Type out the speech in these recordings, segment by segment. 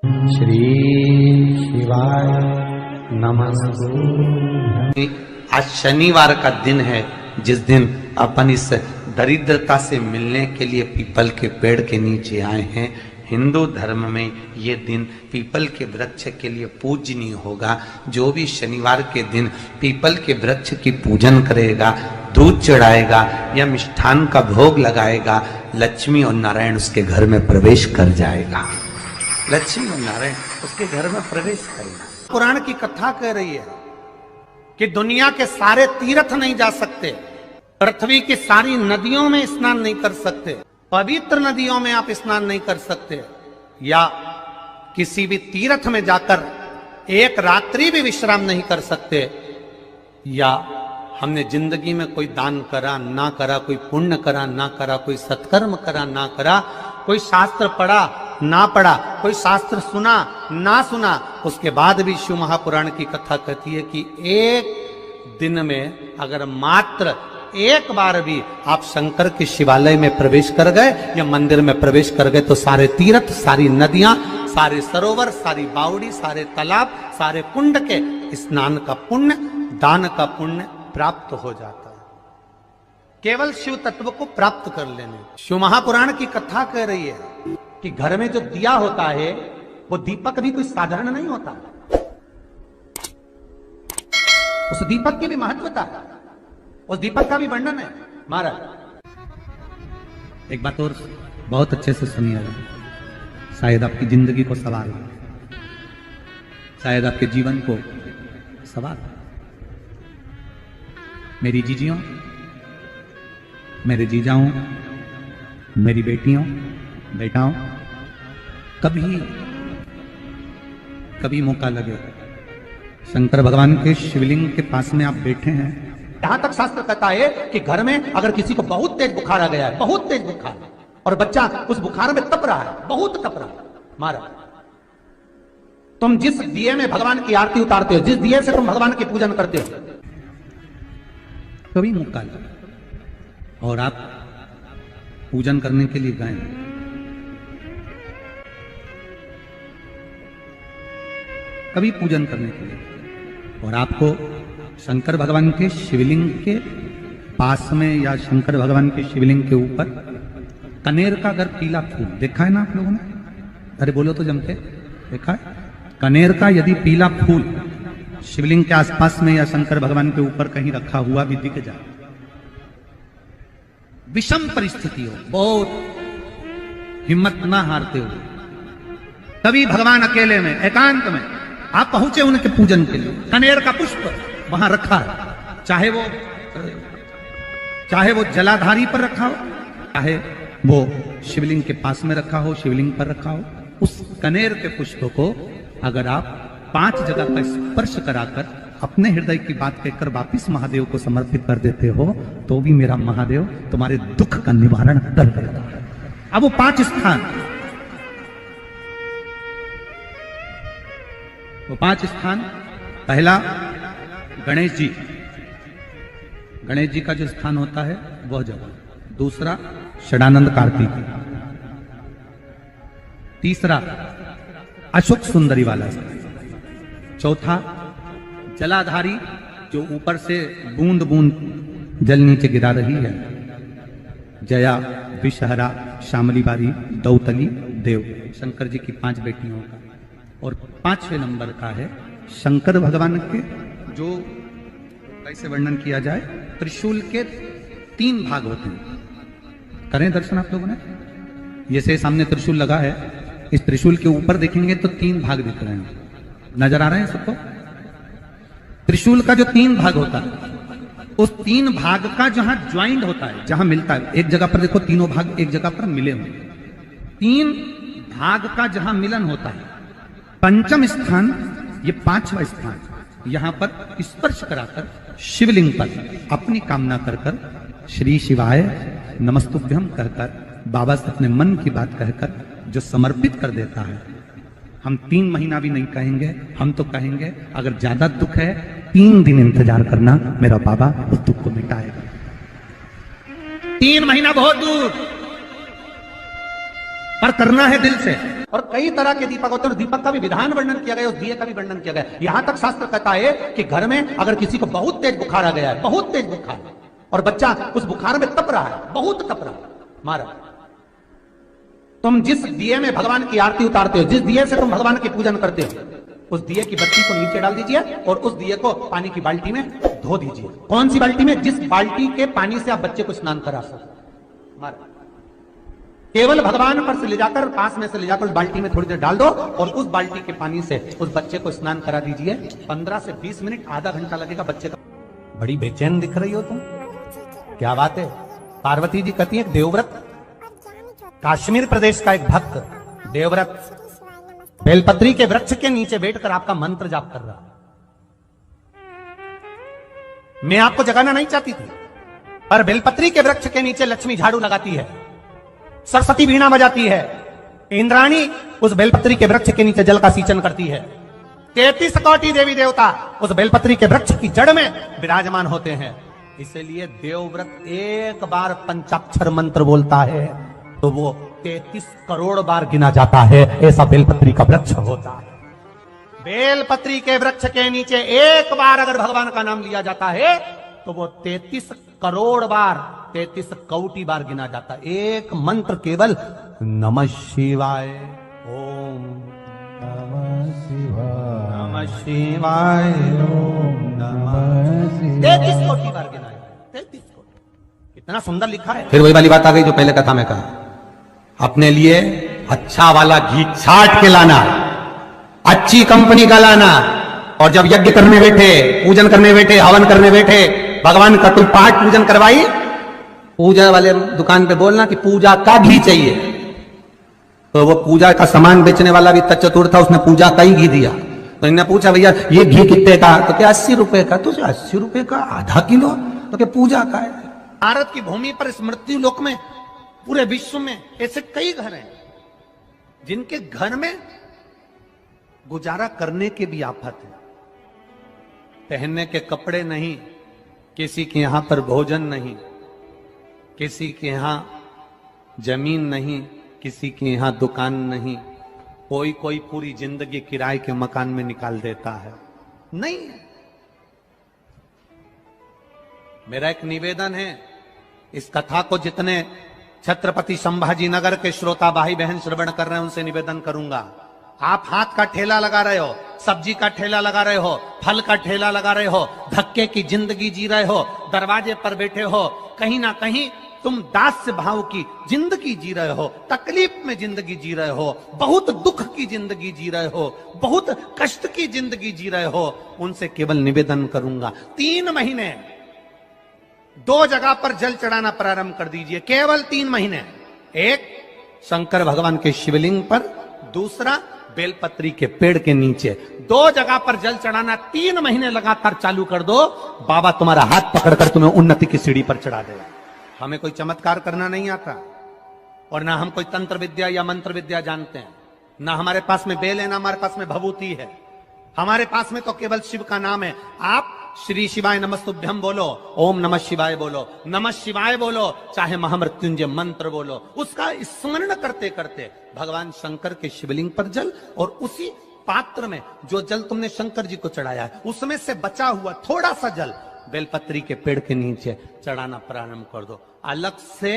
श्री शिवाय नमस्ते। आज शनिवार का दिन है, जिस दिन अपन इस दरिद्रता से मिलने के लिए पीपल के पेड़ के नीचे आए हैं। हिंदू धर्म में ये दिन पीपल के वृक्ष के लिए पूजनीय होगा। जो भी शनिवार के दिन पीपल के वृक्ष की पूजन करेगा, दूध चढ़ाएगा या मिष्ठान का भोग लगाएगा, लक्ष्मी और नारायण उसके घर में प्रवेश कर जाएगा। लक्ष्मी और नारायण उसके घर में प्रवेश करेगा। पुराण की कथा कह रही है कि दुनिया के सारे तीर्थ नहीं जा सकते, पृथ्वी की सारी नदियों में स्नान नहीं कर सकते, पवित्र नदियों में आप स्नान नहीं कर सकते, या किसी भी तीर्थ में जाकर एक रात्रि भी विश्राम नहीं कर सकते, या हमने जिंदगी में कोई दान करा ना करा, कोई पुण्य करा ना करा, कोई सत्कर्म करा ना करा, कोई शास्त्र पढ़ा ना पढ़ा, कोई शास्त्र सुना ना सुना, उसके बाद भी शिव महापुराण की कथा कहती है कि एक दिन में अगर मात्र एक बार भी आप शंकर के शिवालय में प्रवेश कर गए या मंदिर में प्रवेश कर गए तो सारे तीर्थ, सारी नदियां, सारे सरोवर, सारी बावड़ी, सारे तालाब, सारे कुंड के स्नान का पुण्य, दान का पुण्य प्राप्त हो जाता है। केवल शिव तत्व को प्राप्त कर लेने। शिव महापुराण की कथा कह रही है कि घर में जो दिया होता है वो दीपक भी कोई साधारण नहीं होता, उस दीपक की भी महत्वता है, उस दीपक का भी वर्णन है। महाराज एक बात और बहुत अच्छे से सुनिएगा, शायद आपकी जिंदगी को सवार हो, शायद आपके जीवन को सवार हो। मेरी जीजियों, मेरे जीजाओं, मेरी बेटियों, बेटाओं, कभी मौका लगे, शंकर भगवान के शिवलिंग के पास में आप बैठे हैं। यहां तक शास्त्र कहता है कि घर में अगर किसी को बहुत तेज बुखार आ गया है, बहुत तेज बुखार, और बच्चा उस बुखार में तप रहा है, बहुत तप रहा है, महाराज तुम जिस दिए में भगवान की आरती उतारते हो, जिस दिए से तुम भगवान की पूजन करते हो, कभी मौका लगे और आप पूजन करने के लिए गए, कभी पूजन करने के लिए, और आपको शंकर भगवान के शिवलिंग के पास में या शंकर भगवान के शिवलिंग के ऊपर कनेर का अगर पीला फूल देखा है ना आप लोगों ने, अरे बोलो तो जमते, देखा है? कनेर का यदि पीला फूल शिवलिंग के आसपास में या शंकर भगवान के ऊपर कहीं रखा हुआ भी दिख जाए, विषम परिस्थिति हो, बहुत हिम्मत ना हारते हो, तभी भगवान अकेले में एकांत में आप पहुंचे उनके पूजन के लिए, कनेर का पुष्प वहां रखा है, चाहे वो जलाधारी पर रखा हो, चाहे वो शिवलिंग के पास में रखा हो, शिवलिंग पर रखा हो, उस कनेर के पुष्प को अगर आप 5 जगह का स्पर्श कराकर अपने हृदय की बात कहकर वापिस महादेव को समर्पित कर देते हो, तो भी मेरा महादेव तुम्हारे दुख का निवारण कर देता है। अब वो 5 स्थान, वो 5 स्थान, पहला गणेश जी का जो स्थान होता है वह जगह, दूसरा षडानंद कार्तिक, तीसरा अशोक सुंदरी वाला, चौथा जलाधारी जो ऊपर से बूंद बूंद जल नीचे गिरा रही है, जया, विषहरा, शामली बारी, दौतली, देव, शंकर जी की 5 बेटियों का, और 5वें नंबर का है शंकर भगवान के, जो कैसे वर्णन किया जाए, त्रिशूल के 3 भाग होते हैं। करें दर्शन आप लोगों ने, ये से सामने त्रिशूल लगा है, इस त्रिशूल के ऊपर देखेंगे तो 3 भाग दिख रहे हैं, नजर आ रहे हैं सबको? त्रिशूल का जो 3 भाग होता है, उस 3 भाग का जहां ज्वाइंट होता है, जहां मिलता है, एक जगह पर देखो तीनों भाग एक जगह पर मिले हुए, 3 भाग का जहां मिलन होता है, 5वां स्थान, ये 5वां स्थान, यहां पर स्पर्श कराकर शिवलिंग पर अपनी कामना कर श्री शिवाय नमस्तुभ्यम कहकर बाबा से अपने मन की बात कहकर जो समर्पित कर देता है, हम 3 महीना भी नहीं कहेंगे, हम तो कहेंगे अगर ज्यादा दुख है 3 दिन इंतजार करना, मेरा बाबा उस दुख को मिटाएगा। 3 महीना बहुत दूर, पर करना है दिल से। और कई तरह के दीपक होते हैं, और दीपक का भी विधान वर्णन किया गया, उस दिए का भी वर्णन किया गया। यहां तक शास्त्र कहता है कि घर में अगर किसी को बहुत तेज बुखार आ गया है, बहुत तेज बुखार, और बच्चा उस बुखार में तप रहा है, बहुत तप रहा है, मारा, तुम जिस दिए में भगवान की आरती उतारते हो, जिस दिए से तुम भगवान की पूजन करते हो, उस दिए की बत्ती को नीचे डाल दीजिए और उस दिए को पानी की बाल्टी में धो दीजिए। कौन सी बाल्टी में? जिस बाल्टी के पानी से आप बच्चे को स्नान करा सको। मारा, केवल भगवान पर से ले जाकर, पास में से ले जाकर उस बाल्टी में थोड़ी देर डाल दो और उस बाल्टी के पानी से उस बच्चे को स्नान करा दीजिए। 15 से 20 मिनट, आधा घंटा लगेगा बच्चे का। बड़ी बेचैन दिख रही हो तुम, क्या बात है? पार्वती जी कहती है देवव्रत, कश्मीर प्रदेश का एक भक्त देवव्रत बेलपत्री के वृक्ष के नीचे बैठकर आपका मंत्र जाप कर रहा। मैं आपको जगाना नहीं चाहती थी, पर बेलपत्री के वृक्ष के नीचे लक्ष्मी झाड़ू लगाती है, सरस्वती वीणा बजाती है, इंद्राणी उस बेलपत्री के वृक्ष के नीचे जल का सिंचन करती है, 33 कोटि देवी देवता उस बेलपत्री के वृक्ष की जड़ में विराजमान होते हैं। इसलिए देवव्रत एक बार पंचाक्षर मंत्र बोलता है तो वो 33 करोड़ बार गिना जाता है, ऐसा बेलपत्री का वृक्ष होता है। बेलपत्री के वृक्ष के नीचे एक बार अगर भगवान का नाम लिया जाता है तो वो 33 करोड़ बार, 33 कोटि बार गिना जाता है। एक मंत्र केवल नमः शिवाय, ओम नमः शिवाय, नमः शिवाय, ओम नमः शिवाय, 33 कोटि बार गिना है, 33 कोटि। कितना सुंदर लिखा है। फिर वही वाली बात आ गई जो पहले कथा में कहा, अपने लिए अच्छा वाला घी छाट के लाना, अच्छी कंपनी का लाना, और जब यज्ञ करने बैठे, पूजन करने बैठे, हवन करने बैठे, भगवान का कोई पाठ पूजन करवाई, पूजा वाले दुकान पे बोलना कि पूजा का घी चाहिए। तो वो पूजा का सामान बेचने वाला भी चतुर था, उसने पूजा का ही घी दिया। तो इन्हें पूछा भैया ये घी कितने का? तो क्या 80 रुपए का? तो 80 रुपए का आधा किलो? तो क्या पूजा का है? भारत की भूमि पर इस मृत्यु लोक में, पूरे विश्व में ऐसे कई घर हैं जिनके घर में गुजारा करने के भी आफत है। पहनने के कपड़े नहीं, किसी के यहां पर भोजन नहीं, किसी के यहां जमीन नहीं, किसी के यहां दुकान नहीं, कोई पूरी जिंदगी किराए के मकान में निकाल देता है। नहीं, मेरा एक निवेदन है, इस कथा को जितने छत्रपति संभाजी नगर के श्रोता भाई बहन श्रवण कर रहे हैं उनसे निवेदन करूंगा, आप हाथ का ठेला लगा रहे हो, सब्जी का ठेला लगा रहे हो, फल का ठेला लगा रहे हो, धक्के की जिंदगी जी रहे हो, दरवाजे पर बैठे हो, कहीं ना कहीं तुम दास्य भाव की जिंदगी जी रहे हो, तकलीफ में जिंदगी जी रहे हो, बहुत दुख की जिंदगी जी रहे हो, बहुत कष्ट की जिंदगी जी रहे हो, उनसे केवल निवेदन करूंगा 3 महीने 2 जगह पर जल चढ़ाना प्रारंभ कर दीजिए, केवल 3 महीने। एक शंकर भगवान के शिवलिंग पर, दूसरा बेलपत्री के पेड़ के नीचे, 2 जगह पर जल चढ़ाना 3 महीने लगातार चालू कर दो, बाबा तुम्हारा हाथ पकड़कर तुम्हें उन्नति की सीढ़ी पर चढ़ा देगा। हमें कोई चमत्कार करना नहीं आता, और ना हम कोई तंत्र विद्या या मंत्र विद्या जानते हैं, ना हमारे पास में बेल है, ना हमारे पास में भभूति है, हमारे पास में तो केवल शिव का नाम है। आप श्री शिवाय नमस्तुभ्यम बोलो, ओम नमः शिवाय बोलो, नमः शिवाय बोलो, चाहे महामृत्युंजय मंत्र बोलो, उसका स्मरण करते करते भगवान शंकर के शिवलिंग पर जल, और उसी पात्र में जो जल तुमने शंकर जी को चढ़ाया है उसमें से बचा हुआ थोड़ा सा जल बेलपत्री के पेड़ के नीचे चढ़ाना प्रारंभ कर दो। अलग से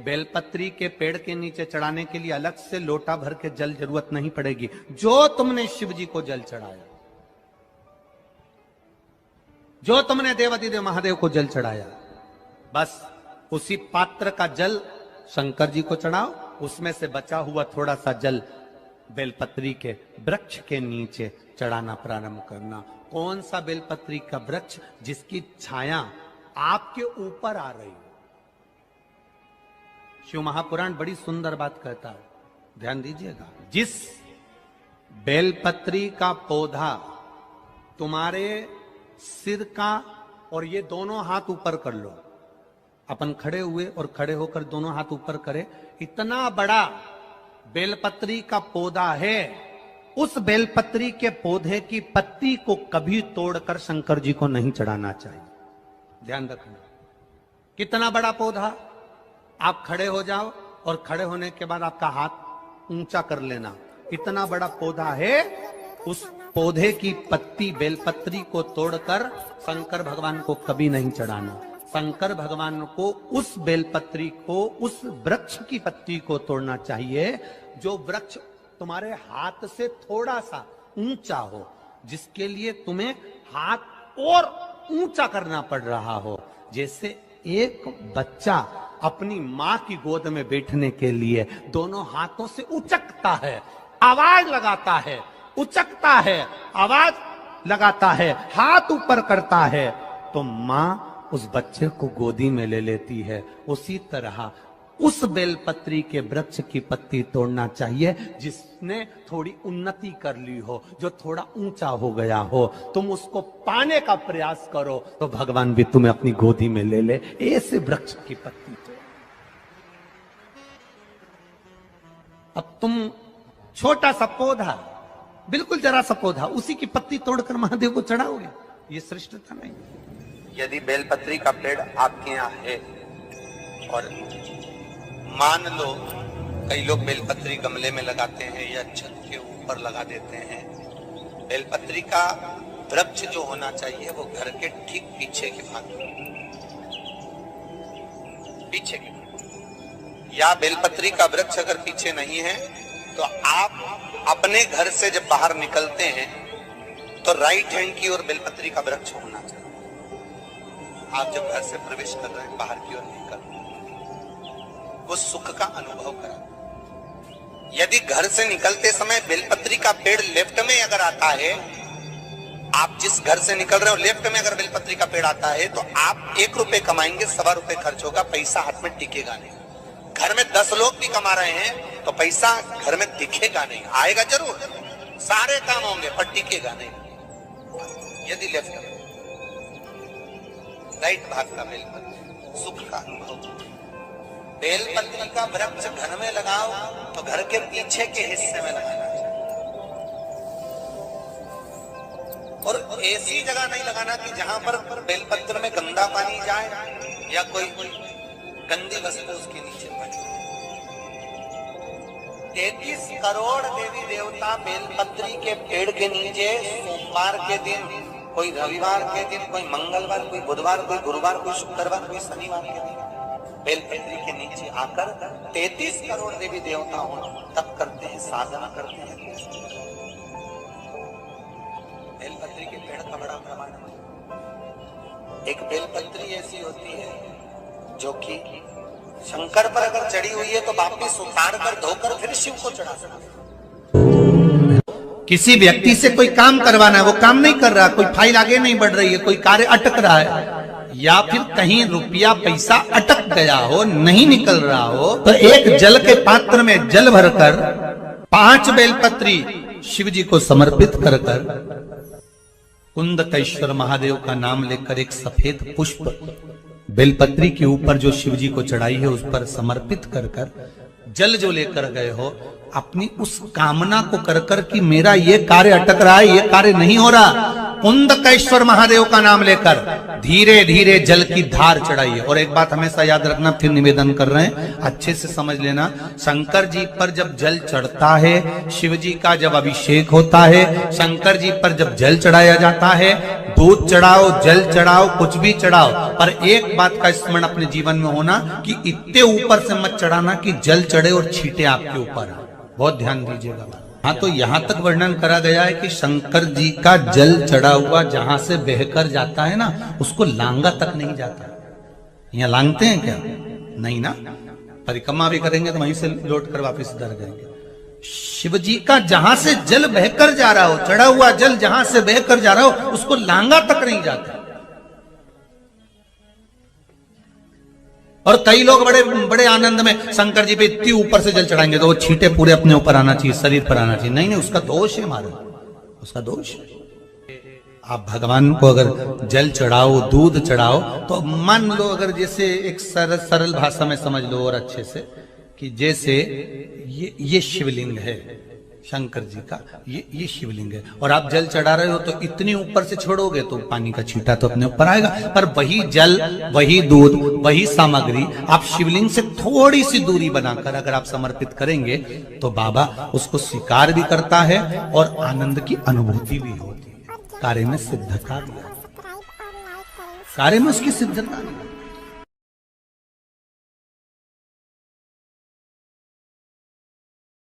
बेलपत्री के पेड़ के नीचे चढ़ाने के लिए अलग से लोटा भर के जल जरूरत नहीं पड़ेगी। जो तुमने शिव जी को जल चढ़ाया, जो तुमने देवादिदेव महादेव को जल चढ़ाया, बस उसी पात्र का जल शंकर जी को चढ़ाओ, उसमें से बचा हुआ थोड़ा सा जल बेलपत्री के वृक्ष के नीचे चढ़ाना प्रारंभ करना। कौन सा बेलपत्री का वृक्ष? जिसकी छाया आपके ऊपर आ रही हो। शिव महापुराण बड़ी सुंदर बात कहता है, ध्यान दीजिएगा। जिस बेलपत्री का पौधा तुम्हारे सिर का, और ये दोनों हाथ ऊपर कर लो, अपन खड़े हुए और खड़े होकर दोनों हाथ ऊपर करे, इतना बड़ा बेलपत्री का पौधा है, उस बेलपत्री के पौधे की पत्ती को कभी तोड़कर शंकर जी को नहीं चढ़ाना चाहिए। ध्यान रखना, कितना बड़ा पौधा। आप खड़े हो जाओ और खड़े होने के बाद आपका हाथ ऊंचा कर लेना। इतना बड़ा पौधा है, उस पौधे की पत्ती बेलपत्री को तोड़कर शंकर भगवान को कभी नहीं चढ़ाना। शंकर भगवान को उस बेलपत्री को, उस वृक्ष की पत्ती को तोड़ना चाहिए जो वृक्ष तुम्हारे हाथ से थोड़ा सा ऊंचा हो, जिसके लिए तुम्हें हाथ और ऊंचा करना पड़ रहा हो। जैसे एक बच्चा अपनी मां की गोद में बैठने के लिए दोनों हाथों से उचकता है, आवाज लगाता है, उचकता है, आवाज लगाता है, हाथ ऊपर करता है, तो मां उस बच्चे को गोदी में ले लेती है। उसी तरह उस बेलपत्री के वृक्ष की पत्ती तोड़ना चाहिए जिसने थोड़ी उन्नति कर ली हो, जो थोड़ा ऊंचा हो गया हो। तुम उसको पाने का प्रयास करो तो भगवान भी तुम्हें अपनी गोदी में ले ले। ऐसे वृक्ष की पत्ती तोड़। अब तुम छोटा सा पौधा, बिल्कुल जरा सा पौधा, उसी की पत्ती तोड़कर महादेव को चढ़ाओगे, ये श्रेष्ठता नहीं। यदि बेलपत्री का पेड़ आपके यहाँ है और मान लो कई लोग बेलपत्री गमले में लगाते हैं या छत के ऊपर लगा देते हैं, बेलपत्री का वृक्ष जो होना चाहिए वो घर के ठीक पीछे के भाग में, पीछे के भाग। या बेलपत्री का वृक्ष अगर पीछे नहीं है तो आप अपने घर से जब बाहर निकलते हैं तो राइट हैंड की ओर बेलपत्री का वृक्ष होना चाहिए। आप जब घर से प्रवेश कर रहे हैं, बाहर की ओर निकल रहे हैं, वो सुख का अनुभव करें। यदि घर से निकलते समय बेलपत्री का पेड़ लेफ्ट में अगर आता है, आप जिस घर से निकल रहे हो लेफ्ट में अगर बेलपत्री का पेड़ आता है तो आप 1 रुपए कमाएंगे, 1.25 रुपए खर्च होगा, पैसा हाथ में टिकेगा नहीं। घर में 10 लोग भी कमा रहे हैं तो पैसा घर में दिखेगा नहीं, आएगा जरूर, सारे काम होंगे पर टिकेगा नहीं। यदि लेफ्ट में, राइट भाग का बेलपत्री, सुख का अनुभव। बेलपत्री का वृक्ष घर में लगाओ तो घर के पीछे के हिस्से में लगाना चाहिए, और ऐसी जगह नहीं लगाना कि जहां पर बेलपत्र में गंदा पानी जाए या कोई गंदी वस्तु उसके नीचे पड़े। 33 करोड़ देवी देवता बेलपत्री के पेड़ के नीचे सोमवार के दिन, कोई रविवार के दिन, कोई मंगलवार, कोई बुधवार, कोई गुरुवार, कोई शुक्रवार, कोई शनिवार के दिन बेलपत्री के नीचे आकर 33 करोड़ देवी देवता हो तप करते हैं, साधना करते हैं। बेलपत्री के पेड़ का बड़ा प्रमाण है। एक बेलपत्री ऐसी होती है जो कि शंकर पर अगर चढ़ी हुई है तो वापिस उतार कर धोकर फिर शिव को चढ़ा सकते। किसी व्यक्ति से कोई काम करवाना है, वो काम नहीं कर रहा, कोई फाइल आगे नहीं बढ़ रही है, कोई कार्य अटक रहा है, या फिर कहीं रुपया पैसा अटक गया हो, नहीं निकल रहा हो, तो एक जल के पात्र में जल भरकर 5 बेलपत्री शिव जी को समर्पित कर कुंदकेश्वर महादेव का नाम लेकर एक सफेद पुष्प बेलपत्री के ऊपर जो शिव जी को चढ़ाई है उस पर समर्पित कर जल जो लेकर गए हो, अपनी उस कामना को कर कि मेरा ये कार्य अटक रहा है, ये कार्य नहीं हो रहा, कुंदकेश्वर महादेव का नाम लेकर धीरे धीरे जल की धार चढ़ाइए। और एक बात हमेशा याद रखना, फिर निवेदन कर रहे हैं, अच्छे से समझ लेना, शंकर जी पर जब जल चढ़ता है, शिव जी का जब अभिषेक होता है, शंकर जी पर जब जल चढ़ाया जाता है, दूध चढ़ाओ, जल चढ़ाओ, कुछ भी चढ़ाओ, पर एक बात का स्मरण अपने जीवन में होना कि इतने ऊपर से मत चढ़ाना कि जल चढ़े और छींटे आपके ऊपर। बहुत ध्यान दीजिएगा। हाँ, तो यहां तक वर्णन करा गया है कि शंकर जी का जल चढ़ा हुआ जहां से बहकर जाता है ना, उसको लांगा तक नहीं जाता। यहाँ लांगते हैं क्या? नहीं ना, परिक्रमा भी करेंगे तो वहीं से लौट कर वापिस इधर जाएंगे। शिव जी का जहां से जल बहकर जा रहा हो, चढ़ा हुआ जल जहां से बहकर जा रहा हो, उसको लांगा तक नहीं जाता। और कई लोग बड़े बड़े आनंद में शंकर जी पे इतनी ऊपर से जल चढ़ाएंगे तो वो छींटे पूरे अपने ऊपर आना चाहिए, शरीर पर आना चाहिए। नहीं नहीं, उसका दोष है, हमारा उसका दोष है। आप भगवान को अगर जल चढ़ाओ, दूध चढ़ाओ, तो मान लो अगर जैसे एक सरल भाषा में समझ लो और अच्छे से, कि जैसे ये शिवलिंग है, शंकर जी का ये शिवलिंग है। और आप जल चढ़ा रहे हो तो इतनी ऊपर से छोड़ोगे तो पानी का छींटा तो अपने ऊपर आएगा, पर वही जल, वही दूध, वही सामग्री आप शिवलिंग से थोड़ी सी दूरी बनाकर अगर आप समर्पित करेंगे तो बाबा उसको स्वीकार भी करता है और आनंद की अनुभूति भी होती है। कार्य में सिद्धता, कार्य में उसकी सिद्धता।